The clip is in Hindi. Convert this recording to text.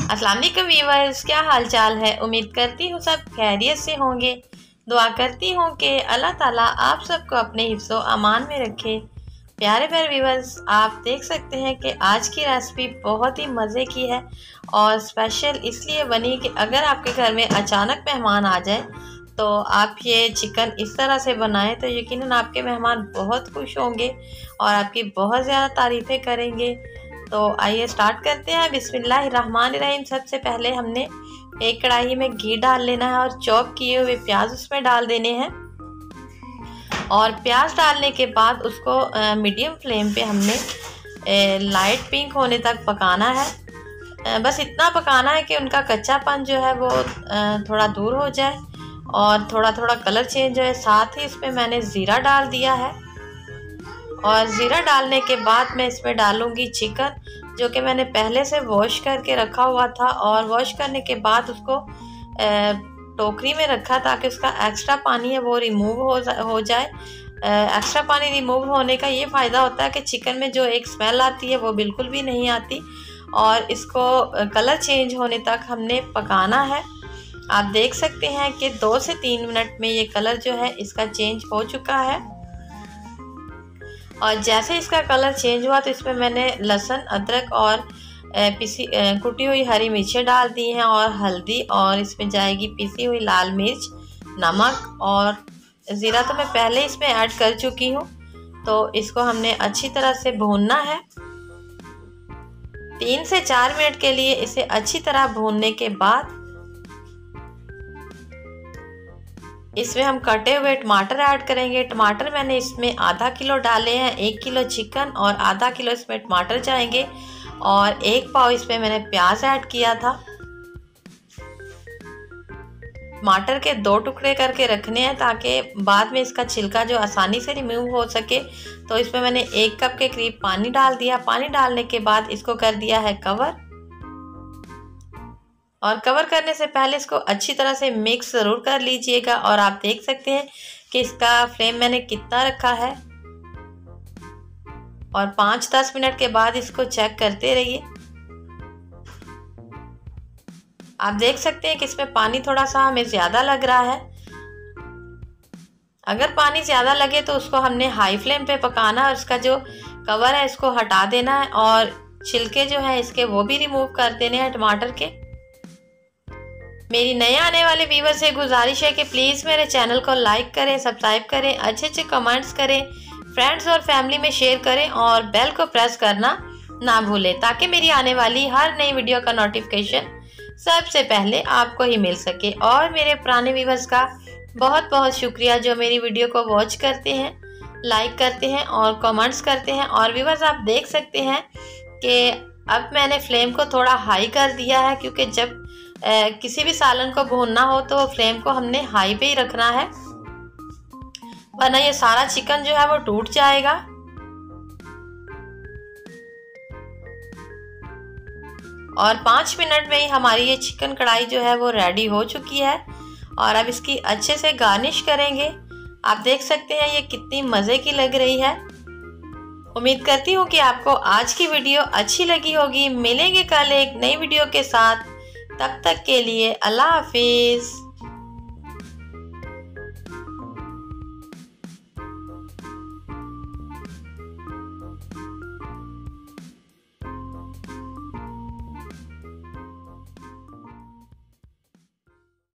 अस्सलाम वालेकुम व्यूअर्स, क्या हाल चाल है। उम्मीद करती हूँ सब खैरियत से होंगे। दुआ करती हूँ कि अल्लाह ताला आप सबको अपने हिफ्ज़ो अमान में रखे। प्यारे प्यारे व्यूअर्स, आप देख सकते हैं कि आज की रेसिपी बहुत ही मज़े की है और स्पेशल इसलिए बनी कि अगर आपके घर में अचानक मेहमान आ जाए तो आप ये चिकन इस तरह से बनाएं तो यकीनन आपके मेहमान बहुत खुश होंगे और आपकी बहुत ज़्यादा तारीफ़ें करेंगे। तो आइए स्टार्ट करते हैं। बिस्मिल्लाहिर्रहमानिर्रहीम। सबसे पहले हमने एक कढ़ाई में घी डाल लेना है और चॉप किए हुए प्याज उसमें डाल देने हैं और प्याज डालने के बाद उसको मीडियम फ्लेम पे हमने लाइट पिंक होने तक पकाना है। बस इतना पकाना है कि उनका कच्चापन जो है वो थोड़ा दूर हो जाए और थोड़ा थोड़ा कलर चेंज हो। साथ ही इसमें मैंने ज़ीरा डाल दिया है और ज़ीरा डालने के बाद मैं इसमें डालूंगी चिकन, जो कि मैंने पहले से वॉश करके रखा हुआ था और वॉश करने के बाद उसको टोकरी में रखा ताकि उसका एक्स्ट्रा पानी है वो रिमूव हो जाए। एक्स्ट्रा पानी रिमूव होने का ये फ़ायदा होता है कि चिकन में जो एक स्मेल आती है वो बिल्कुल भी नहीं आती और इसको कलर चेंज होने तक हमने पकाना है। आप देख सकते हैं कि 2 से 3 मिनट में ये कलर जो है इसका चेंज हो चुका है और जैसे इसका कलर चेंज हुआ तो इसमें मैंने लहसुन, अदरक और कुटी हुई हरी मिर्चें डाल दी हैं और हल्दी, और इसमें जाएगी पिसी हुई लाल मिर्च, नमक और ज़ीरा तो मैं पहले इसमें ऐड कर चुकी हूँ। तो इसको हमने अच्छी तरह से भूनना है। 3 से 4 मिनट के लिए इसे अच्छी तरह भूनने के बाद इसमें हम कटे हुए टमाटर ऐड करेंगे। टमाटर मैंने इसमें आधा किलो डाले हैं। 1 किलो चिकन और आधा किलो इसमें टमाटर जाएंगे और 1 पाव इसमें मैंने प्याज ऐड किया था। टमाटर के 2 टुकड़े करके रखने हैं ताकि बाद में इसका छिलका जो आसानी से रिमूव हो सके। तो इसमें मैंने 1 कप के करीब पानी डाल दिया। पानी डालने के बाद इसको कर दिया है कवर, और कवर करने से पहले इसको अच्छी तरह से मिक्स ज़रूर कर लीजिएगा। और आप देख सकते हैं कि इसका फ्लेम मैंने कितना रखा है और 5-10 मिनट के बाद इसको चेक करते रहिए। आप देख सकते हैं कि इसमें पानी थोड़ा सा हमें ज़्यादा लग रहा है। अगर पानी ज़्यादा लगे तो उसको हमने हाई फ्लेम पे पकाना है और इसका जो कवर है इसको हटा देना है और छिलके जो है इसके वो भी रिमूव कर देने हैं टमाटर के। मेरी नए आने वाले व्यूवर से गुजारिश है कि प्लीज़ मेरे चैनल को लाइक करें, सब्सक्राइब करें, अच्छे अच्छे कमेंट्स करें, फ्रेंड्स और फैमिली में शेयर करें और बेल को प्रेस करना ना भूलें ताकि मेरी आने वाली हर नई वीडियो का नोटिफिकेशन सबसे पहले आपको ही मिल सके। और मेरे पुराने व्यूवर्स का बहुत बहुत शुक्रिया जो मेरी वीडियो को वॉच करते हैं, लाइक करते हैं और कमेंट्स करते हैं। और व्यूवर्स आप देख सकते हैं कि अब मैंने फ्लेम को थोड़ा हाई कर दिया है क्योंकि जब किसी भी सालन को भूनना हो तो फ्लेम को हमने हाई पे ही रखना है, वरना ये सारा चिकन जो है वो टूट जाएगा। और 5 मिनट में ही हमारी ये चिकन कढ़ाई जो है वो रेडी हो चुकी है और अब इसकी अच्छे से गार्निश करेंगे। आप देख सकते हैं ये कितनी मज़े की लग रही है। उम्मीद करती हूँ कि आपको आज की वीडियो अच्छी लगी होगी। मिलेंगे कल एक नई वीडियो के साथ, तब तक के लिए अल्लाह हाफिज़।